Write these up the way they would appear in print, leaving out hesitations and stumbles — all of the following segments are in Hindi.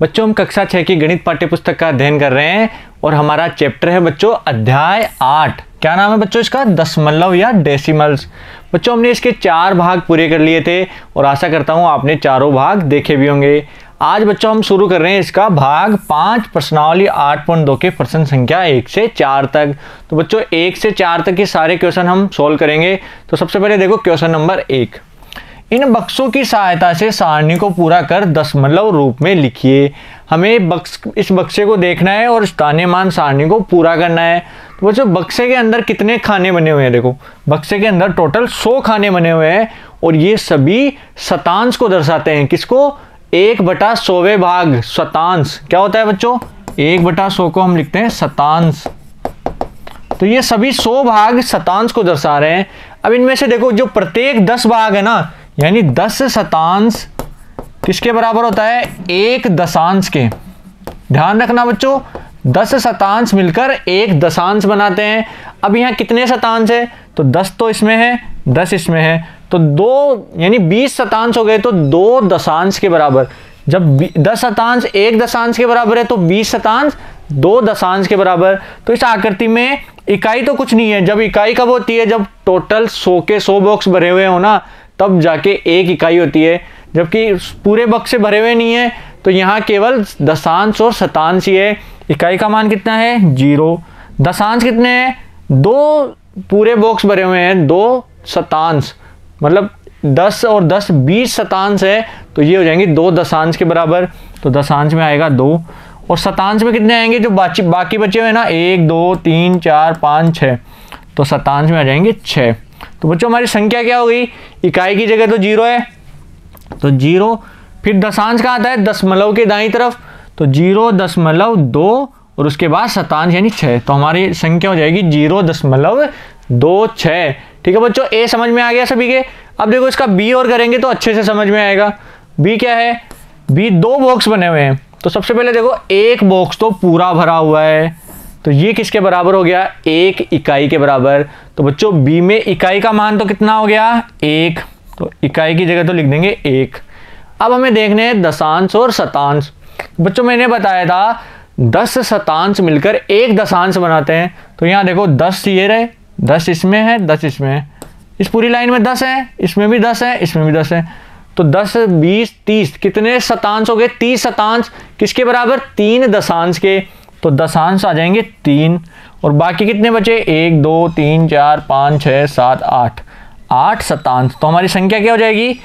बच्चों हम कक्षा 6 की गणित पाठ्य पुस्तक का अध्ययन कर रहे हैं और हमारा चैप्टर है बच्चों अध्याय 8। क्या नाम है बच्चों इसका? दशमलव या डेसिमल्स। बच्चों हमने इसके 4 भाग पूरे कर लिए थे और आशा करता हूँ आपने चारों भाग देखे भी होंगे। आज बच्चों हम शुरू कर रहे हैं इसका भाग 5 प्रश्नावली 8.2 के प्रश्न संख्या 1 से 4 तक। तो बच्चों 1 से 4 तक के सारे क्वेश्चन हम सोल्व करेंगे। तो सबसे पहले देखो क्वेश्चन नंबर 1। इन बक्सों की सहायता से सारणी को पूरा कर दशमलव रूप में लिखिए। हमें इस बक्से को देखना है और स्थानीय मान सारणी को पूरा करना है। तो बच्चों बक्से के अंदर कितने खाने बने हुए हैं? देखो बक्से के अंदर टोटल 100 खाने बने हुए हैं और ये सभी शतांश को दर्शाते हैं। किसको? 1/100वें भाग। शतांश क्या होता है बच्चों? 1/100 को हम लिखते हैं शतांश। तो ये सभी 100 भाग शतांश को दर्शा रहे हैं। अब इनमें से देखो जो प्रत्येक 10 भाग है ना, यानी 10 शतांश किसके बराबर होता है? 1 दशांश के। ध्यान रखना बच्चों 10 शतांश मिलकर 1 दशांश बनाते हैं। अब यहाँ कितने शतांश है? तो 10 तो इसमें है, 10 इसमें है, तो 2 यानी 20 शतांश हो गए। तो 2 दशांश के बराबर। जब 10 शतांश 1 दशांश के बराबर है तो 20 शतांश 2 दशांश के बराबर। तो इस आकृति में इकाई तो कुछ नहीं है। जब इकाई कब होती है? जब टोटल 100 के 100 बॉक्स भरे हुए हो ना, तब जाके एक इकाई होती है। जबकि पूरे बक्स से भरे हुए नहीं है तो यहाँ केवल दशांश और शतांश ही है। इकाई का मान कितना है? 0। दशांश कितने हैं? 2 पूरे बॉक्स भरे हुए हैं, 2 शतांश, मतलब 10 और 10 20 शतांश है। तो ये हो जाएंगे 2 दशांश के बराबर। तो दशांश में आएगा 2 और शतांश में कितने आएंगे? जो बाकी बचे हुए हैं ना, 1 2 3 4 5 6, तो शतांश में आ जाएंगे 6। तो बच्चों हमारी संख्या क्या हो गई? इकाई की जगह तो 0 है तो 0, फिर दशांश कहाँ आता है? दशमलव के दाईं तरफ, तो 0.2 और उसके बाद शतांश यानी 6। तो हमारी संख्या हो जाएगी 0.26। ठीक है बच्चों, ए समझ में आ गया सभी के। अब देखो इसका बी और करेंगे तो अच्छे से समझ में आएगा। बी क्या है? बी 2 बॉक्स बने हुए हैं। तो सबसे पहले देखो एक बॉक्स तो पूरा भरा हुआ है, तो ये किसके बराबर हो गया? 1 इकाई के बराबर। तो बच्चों बी में इकाई का मान तो कितना हो गया? 1। तो इकाई की जगह तो लिख देंगे 1। अब हमें देखने हैं दशांश और शतांश। बच्चों मैंने बताया था 10 शतांश मिलकर 1 दशांश बनाते हैं। तो यहाँ देखो 10 ये रहे, 10 इसमें है, 10 इसमें है, इस पूरी लाइन में 10 है, इसमें भी 10 है, इसमें भी 10 है। तो 10 20 30 कितने शतांश हो गए? 30 शतांश किसके बराबर? 3 दशांश के। तो दशांश आ जाएंगे 3 और बाकी कितने बचे? 1 2 3 4 5 6 7 8 शतांश। तो हमारी संख्या क्या हो जाएगी?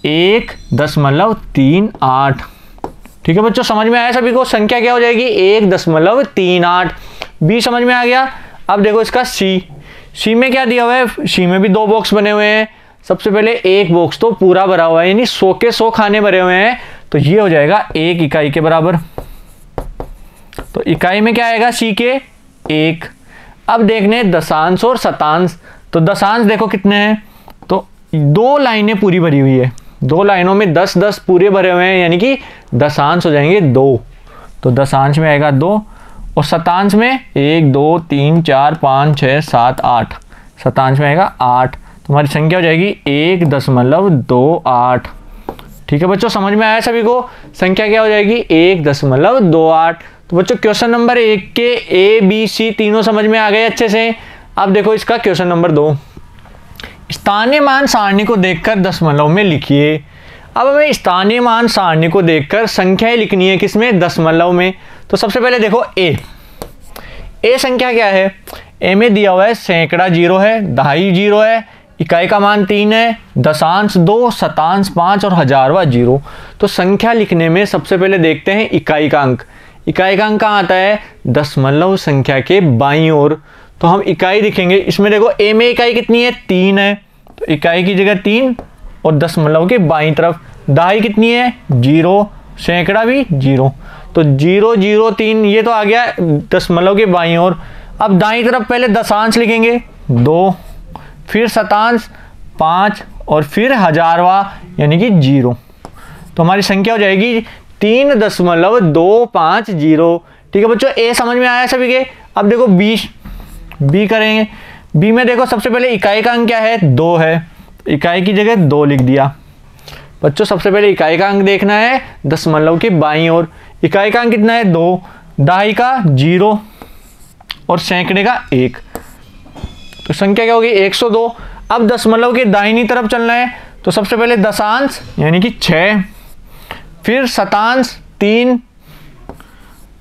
1.38। ठीक है बच्चों, समझ में आया सभी को? संख्या क्या हो जाएगी? 1.38। बी समझ में आ गया। अब देखो इसका सी में क्या दिया हुआ है? सी में भी 2 बॉक्स बने हुए हैं। सबसे पहले एक बॉक्स तो पूरा भरा हुआ है, यानी 100 के 100 खाने भरे हुए हैं। तो ये हो जाएगा 1 इकाई के बराबर। तो इकाई में क्या आएगा? सी के 1। अब देखने दशांश और शतांश। तो दशांश देखो कितने हैं? तो 2 लाइनें पूरी भरी हुई है, 2 लाइनों में 10-10 पूरे भरे हुए हैं, यानी कि दशांश हो जाएंगे 2। तो दशांश में आएगा 2 और शतांश में 1 2 3 4 5 6 7 8, शतांश में आएगा 8। तो हमारी संख्या हो जाएगी 1.28। ठीक है बच्चों, समझ में आया सभी को? संख्या क्या हो जाएगी? 1.28। तो बच्चों क्वेश्चन नंबर 1 के ए बी सी तीनों समझ में आ गए अच्छे से। अब देखो इसका क्वेश्चन नंबर 2। स्थानीय मान सारणी को देखकर दशमलव में लिखिए। अब हमें स्थानीय मान सारणी को देखकर संख्याएं लिखनी है, किसमें? दशमलव में। तो सबसे पहले देखो ए संख्या क्या है? ए में दिया हुआ है सैकड़ा 0 है, दहाई 0 है, इकाई का मान 3 है, दशांश 2, शतांश 5 और हजारवा 0। तो संख्या लिखने में सबसे पहले देखते हैं इकाई का अंक। इकाई का अंक कहाँ आता है? दशमलव संख्या के बाईं ओर। तो हम इकाई लिखेंगे। इसमें देखो ए में इकाई कितनी है? 3 है, तो इकाई की जगह 3 और दशमलव के बाईं तरफ दहाई कितनी है? 0, सैकड़ा भी 0। तो 0 0 3 ये तो आ गया दशमलव के बाईं ओर। अब दाईं तरफ पहले दशांश लिखेंगे 2, फिर शतांश 5 और फिर हजारवा यानी कि 0। तो हमारी संख्या हो जाएगी 3.250। ठीक है बच्चों, ए समझ में आया सभी के? अब देखो बी करेंगे। बी में देखो सबसे पहले इकाई का अंक क्या है? 2 है, इकाई की जगह 2 लिख दिया। बच्चों सबसे पहले इकाई का अंक देखना है दशमलव के बाईं ओर। इकाई का अंक कितना है 2, दहाई का 0 और सैकड़े का 1। तो संख्या क्या होगी 102। अब दशमलव के दाहिनी तरफ चलना है, तो सबसे पहले दशांश यानी कि 6, फिर शतांश 3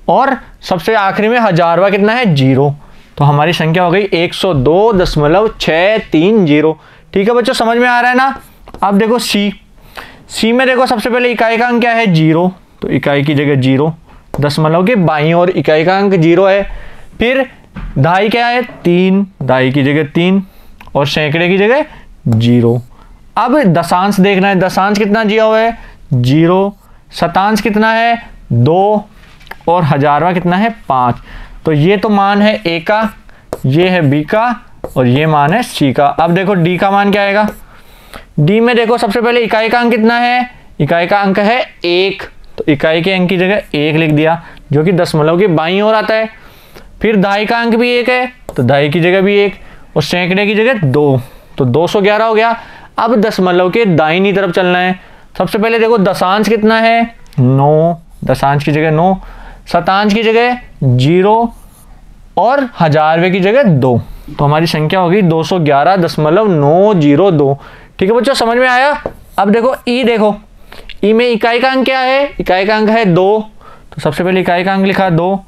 और सबसे आखिरी में हजारवा कितना है 0। तो हमारी संख्या हो गई 102.630। ठीक है बच्चों, समझ में आ रहा है ना। अब देखो सी में देखो सबसे पहले इकाई का अंक क्या है 0, तो इकाई की जगह 0, दशमलव के बाईं ओर इकाई का अंक 0 है। फिर दहाई क्या है 3, दहाई की जगह 3 और सैकड़े की जगह 0। अब दशांश देखना है, दशांश कितना दिया हुआ है 0, शतांश कितना है 2 और हजारवा कितना है 5। तो ये तो मान है ए का, ये है बी का और ये मान है सी का। अब देखो डी का मान क्या आएगा। डी में देखो सबसे पहले इकाई का अंक कितना है, इकाई का अंक है 1, तो इकाई के अंक की जगह 1 लिख दिया, जो कि दशमलव के बाईं ओर आता है। फिर दहाई का अंक भी 1 है, तो दहाई की जगह भी 1 और सैकड़े की जगह 2, तो 211 हो गया। अब दशमलव के दाहिनी तरफ चलना है। सबसे पहले देखो दशांश कितना है 9, दशांश की जगह 9, शतांश की जगह 0 और हजारवे की जगह 2। तो हमारी संख्या होगी 211.902। ठीक है बच्चों, समझ में आया। अब देखो ई, देखो ई में इकाई का अंक क्या है, इकाई का अंक है 2, तो सबसे पहले इकाई का अंक लिखा 2,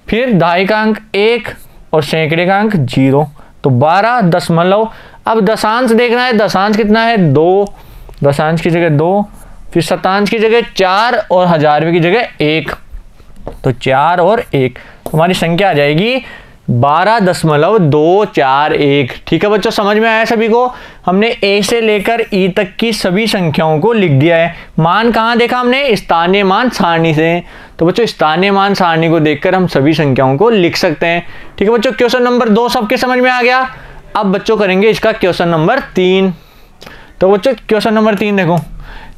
फिर दहाई का अंक 1 और सैकड़े का अंक 0, तो 12 दशमलव। अब दशांश देखना है, दशांश कितना है 2, दशांश की जगह 2, फिर शतांश की जगह 4 और हजारवे की जगह 1, तो 4 और 1, तो हमारी संख्या आ जाएगी 12.241। ठीक है बच्चों, समझ में आया सभी को। हमने ए से लेकर ई तक की सभी संख्याओं को लिख दिया है। मान कहाँ देखा हमने, स्थानीय मान सारणी से। तो बच्चों स्थानीय मान सारणी को देखकर हम सभी संख्याओं को लिख सकते हैं। ठीक है बच्चों, क्वेश्चन नंबर 2 सबके समझ में आ गया। अब बच्चों करेंगे इसका क्वेश्चन नंबर 3। तो बच्चों क्वेश्चन नंबर 3 देखो,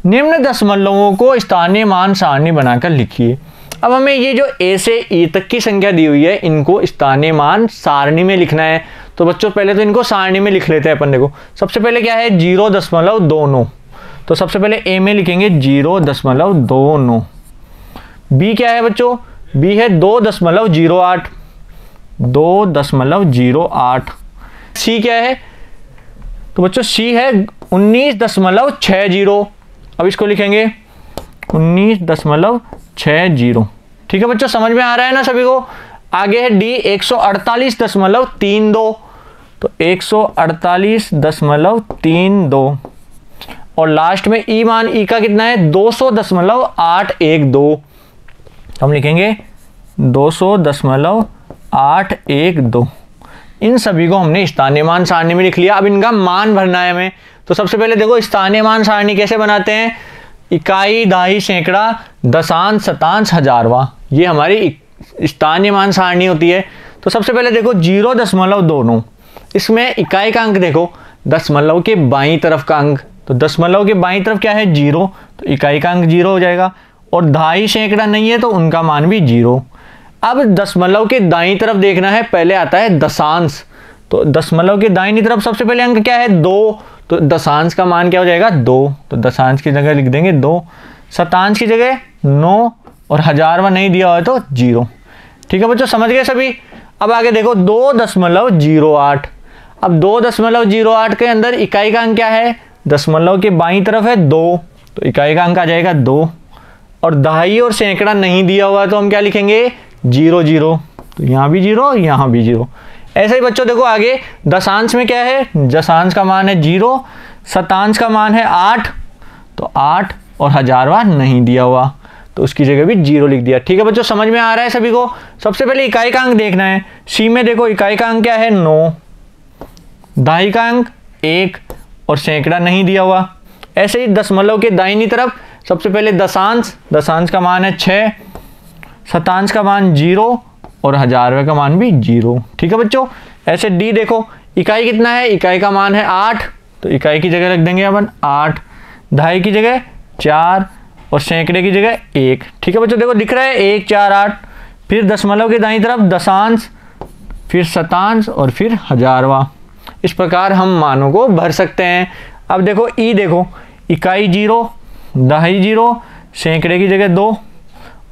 निम्न दशमलवों को स्थानीय मान सारणी बनाकर लिखिए। अब हमें ये जो ए से ई तक की संख्या दी हुई है, इनको स्थानीय मान सारणी में लिखना है। तो बच्चों पहले तो इनको सारणी में लिख लेते हैं अपन। देखो सबसे पहले क्या है 0.29, तो सबसे पहले ए में लिखेंगे 0.29। बी क्या है बच्चों, बी है 2.08, 2.08। सी क्या है, तो बच्चों सी है 19.60। अब इसको लिखेंगे 19.60। ठीक है बच्चों, समझ में आ रहा है ना सभी को। आगे है डी 148.32, तो 148.32 और लास्ट में ई मान, ई का कितना है 200.812, तो हम लिखेंगे 200.812। इन सभी को हमने स्थानीय मान सारणी में लिख लिया। अब इनका मान भरना है हमें। तो सबसे पहले देखो स्थानीय मान सारणी कैसे बनाते हैं, इकाई, दहाई, सैकड़ा, दशांश, शतांश, हजारवा, ये हमारी स्थानीय मान सारणी होती है। तो सबसे पहले देखो 0.29, इसमें इकाई का अंक देखो दशमलव के बाईं तरफ का अंक, तो दशमलव के बाईं तरफ क्या है 0, तो इकाई का अंक 0 हो जाएगा। और दहाई सैकड़ा नहीं है तो उनका मान भी 0। अब दशमलव के दाईं तरफ देखना है, पहले आता है दशांश, तो दशमलव के दाईं तरफ सबसे पहले अंक क्या है 2, तो दशांश का मान क्या हो जाएगा 2, तो दशांश की जगह लिख देंगे 2, शतांश की जगह 9 और हजारवा नहीं दिया हुआ है तो 0। ठीक है बच्चों, समझ गए सभी। अब आगे देखो 2.08। अब 2.08 के अंदर इकाई का अंक क्या है, दशमलव के बाईं तरफ है 2, तो इकाई का अंक आ जाएगा 2 और दहाई और सैकड़ा नहीं दिया हुआ है तो हम क्या लिखेंगे 0 0, तो यहाँ भी 0 यहाँ भी 0। ऐसे ही बच्चों देखो आगे दशांश में क्या है, दशांश का मान है 0, शतांश का मान है 8, तो 8 और हजारवा नहीं दिया हुआ तो उसकी जगह भी 0 लिख दिया। ठीक है बच्चों, समझ में आ रहा है सभी को। सबसे पहले इकाई का अंक देखना है। सी में देखो इकाई का अंक क्या है 9, दहाई का अंक 1 और सैकड़ा नहीं दिया हुआ। ऐसे ही दशमलव के दाहिनी तरफ सबसे पहले दशांश, दशांश का मान है 6, शतांश का मान 0 और हजारवे का मान भी 0। ठीक है बच्चों। ऐसे डी देखो इकाई कितना है, इकाई का मान है 8, तो इकाई की जगह रख देंगे अपन 8, दहाई की जगह 4 और सैकड़े की जगह 1। ठीक है बच्चों, देखो दिख रहा है 1 4 8। फिर दशमलव के दाईं तरफ दशांश, फिर शतांश और फिर हजारवा। इस प्रकार हम मानों को भर सकते हैं। अब देखो ई, देखो इकाई 0, दहाई 0, सैकड़े की जगह 2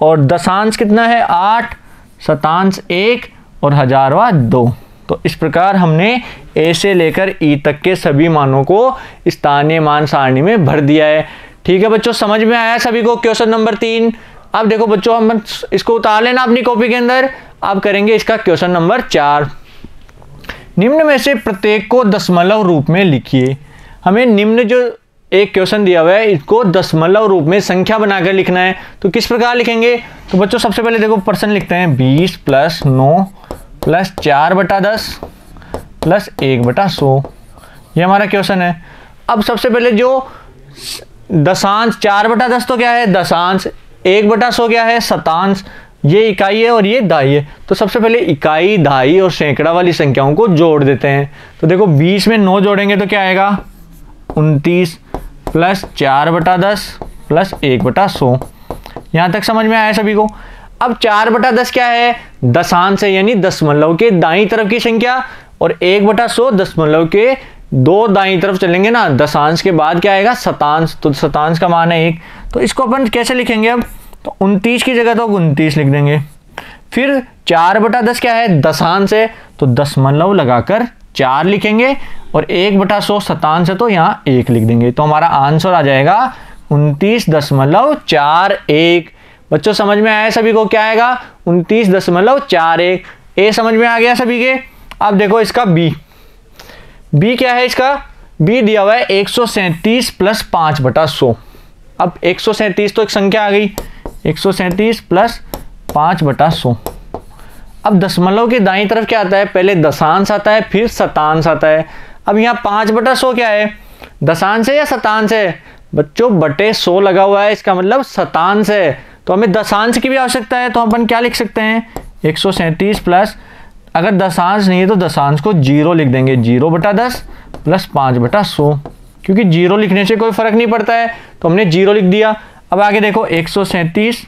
और दशांश कितना है 8, शतांश 1 और हजारवा 2। तो इस प्रकार हमने ए से लेकर ई तक के सभी मानों को स्थानीय मान सारणी में भर दिया है। ठीक है बच्चों, समझ में आया सभी को क्वेश्चन नंबर 3। अब देखो बच्चों, हम इसको उतार लेना अपनी कॉपी के अंदर। अब करेंगे इसका क्वेश्चन नंबर 4। निम्न में से प्रत्येक को दशमलव रूप में लिखिए। हमें निम्न जो एक क्वेश्चन दिया हुआ है इसको दशमलव रूप में संख्या बनाकर लिखना है। तो किस प्रकार लिखेंगे? तो बच्चों सबसे पहले देखो प्रश्न लिखते हैं 20 + 9 + 4/10 + 1/100। ये हमारा क्वेश्चन है। अब सबसे पहले जो दशांश 4/10 तो क्या है दशांश, 1/100 क्या है शतांश, ये इकाई है और ये दहाई है। तो सबसे पहले इकाई, दहाई और सैकड़ा वाली संख्याओं को जोड़ देते हैं। तो देखो 20 में 9 जोड़ेंगे तो क्या आएगा 29 + 4/10 + 1/100। यहाँ तक समझ में आया सभी को? अब 4/10 क्या है दशांश है, यानी दशमलव के दाईं तरफ की संख्या, और 1/100 दशमलव के दो दाईं तरफ चलेंगे ना, दशांश के बाद क्या आएगा शतांश। तो शतांश का मान है 1। तो इसको अपन कैसे लिखेंगे अब? तो 29 की जगह तो 29 लिख देंगे। फिर 4/10 क्या है दशांश है, तो दशमलव लगाकर 4 लिखेंगे, और 1/100 शतांश है तो यहाँ 1 लिख देंगे। तो हमारा आंसर आ जाएगा 29.41। बच्चों समझ में आया सभी को? क्या आएगा 29.41। ए समझ में आ गया सभी के? अब देखो इसका बी क्या है? इसका बी दिया हुआ है 137 + 5/100। अब 137 तो एक संख्या आ गई, 137 + 5/100। अब दशमलव के दाईं तरफ क्या आता है? पहले दशांश आता है फिर शतांश आता है। अब यहाँ 5/100 क्या है दशांश है या शतांश है? बच्चों बटे 100 लगा हुआ है, इसका मतलब शतांश है। तो हमें दशांश की भी आवश्यकता है, तो अपन क्या लिख सकते हैं 137 प्लस, अगर दशांश नहीं है तो दशांश को 0 लिख देंगे, 0/10 + 5/100, क्योंकि 0 लिखने से कोई फर्क नहीं पड़ता है तो हमने 0 लिख दिया। अब आगे देखो 137,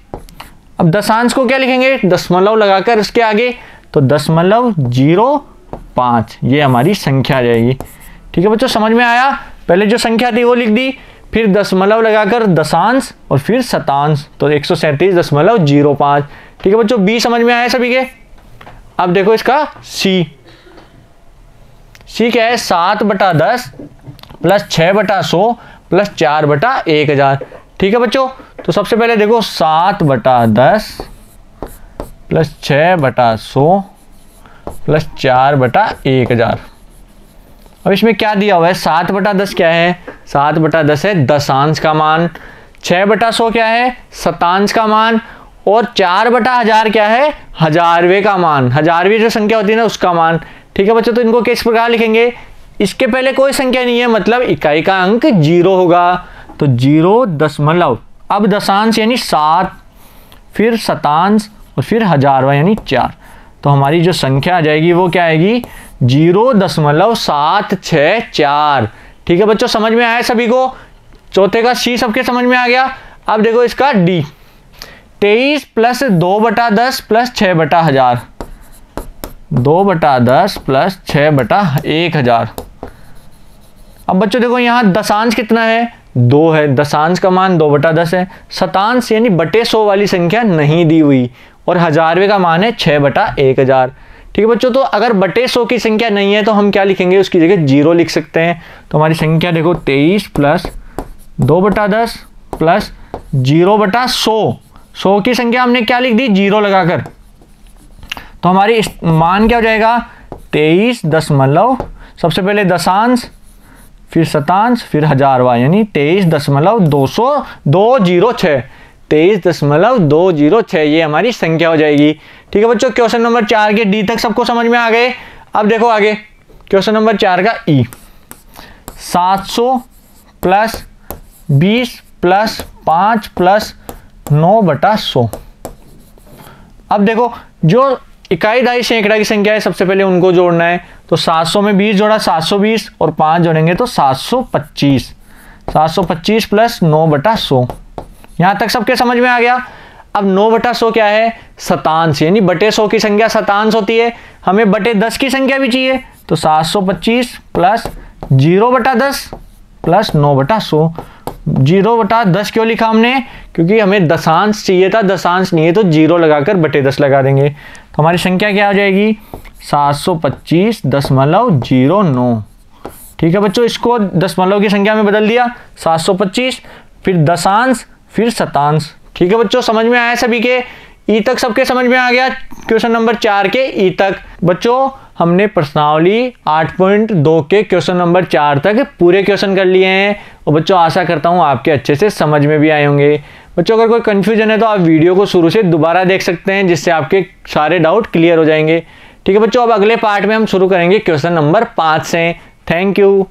अब दशांश को क्या लिखेंगे दशमलव लगाकर उसके आगे, तो 0.05 ये हमारी संख्या आ जाएगी। ठीक है बच्चों समझ में आया? पहले जो संख्या थी वो लिख दी, फिर दशमलव लगाकर दशांश और फिर शतांश, तो 137.05। ठीक है बच्चों, बी समझ में आया सभी के? अब देखो इसका सी क्या है 7/10 + 6/100 + 4/1000। ठीक है बच्चों, तो सबसे पहले देखो 7/10 + 6/100 + 4/1000। अब इसमें क्या दिया हुआ है 7/10 क्या है? 7/10 है दशांश का मान, 6/100 क्या है शतांश का मान, और 4/1000 क्या है हजारवे का मान, हजारवी जो संख्या होती है ना उसका मान। ठीक है बच्चों, तो इनको किस प्रकार लिखेंगे? इसके पहले कोई संख्या नहीं है, मतलब इकाई का अंक 0 होगा, तो 0 अब दशांश यानी 7, फिर शतांश और फिर हजारवा यानी 4। तो हमारी जो संख्या आ जाएगी वो क्या आएगी 0.764। ठीक है बच्चों, समझ में आया सभी को? चौथे का सी सबके समझ में आ गया। अब देखो इसका डी 23 + 2/10 + 6/1000, 2/10 + 6/1000। अब बच्चों देखो यहाँ दशांश कितना है 2 है, दशांश का मान 2/10 है, शतांश यानी बटे 100 वाली संख्या नहीं दी हुई, और हजारवे का मान है 6/1000। ठीक है बच्चों, तो अगर बटे 100 की संख्या नहीं है तो हम क्या लिखेंगे उसकी जगह 0 लिख सकते हैं। तो हमारी संख्या देखो 23 + 2/10 + 0/100, 100 की संख्या हमने क्या लिख दी 0 लगाकर, तो हमारी मान क्या हो जाएगा 23 सबसे पहले दशांश फिर शतांश फिर हजारवा, यानी 23.206, 23.206 ये हमारी संख्या हो जाएगी। ठीक है बच्चों, क्वेश्चन नंबर 4 के डी तक सबको समझ में आ गए। अब देखो आगे क्वेश्चन नंबर 4 का ई 700 + 20 + 5 + 9/100। अब देखो जो इकाई दहाई सैकड़ा की संख्या है सबसे पहले उनको जोड़ना है, तो 700 में 20 जोड़ा 720, और 5 जोड़ेंगे तो 725, 725 + 9/100। यहाँ तक सबके समझ में आ गया। अब 9/100 क्या है शतांश, यानी बटे 100 की संख्या शतांश होती है, हमें बटे 10 की संख्या भी चाहिए, तो 725 + 0/10 + 9/100, 0/10 क्यों लिखा हमने, क्योंकि हमें दशांश चाहिए था, दशांश नहीं है तो 0 लगाकर बटे 10 लगा देंगे। तो हमारी संख्या क्या हो जाएगी 725.09। ठीक है बच्चों, इसको दशमलव की संख्या में बदल दिया 725, फिर दशांश, फिर शतांश। ठीक है बच्चों, समझ में आया सभी के? ई तक सबके समझ में आ गया? क्वेश्चन नंबर 4 के ई तक। बच्चों हमने प्रश्नावली 8.2 के क्वेश्चन नंबर 4 तक पूरे क्वेश्चन कर लिए हैं और बच्चों आशा करता हूं आपके अच्छे से समझ में भी आए होंगे। बच्चों अगर कोई कंफ्यूजन है तो आप वीडियो को शुरू से दोबारा देख सकते हैं, जिससे आपके सारे डाउट क्लियर हो जाएंगे। ठीक है बच्चों, अब अगले पार्ट में हम शुरू करेंगे क्वेश्चन नंबर 5 से। Thank you.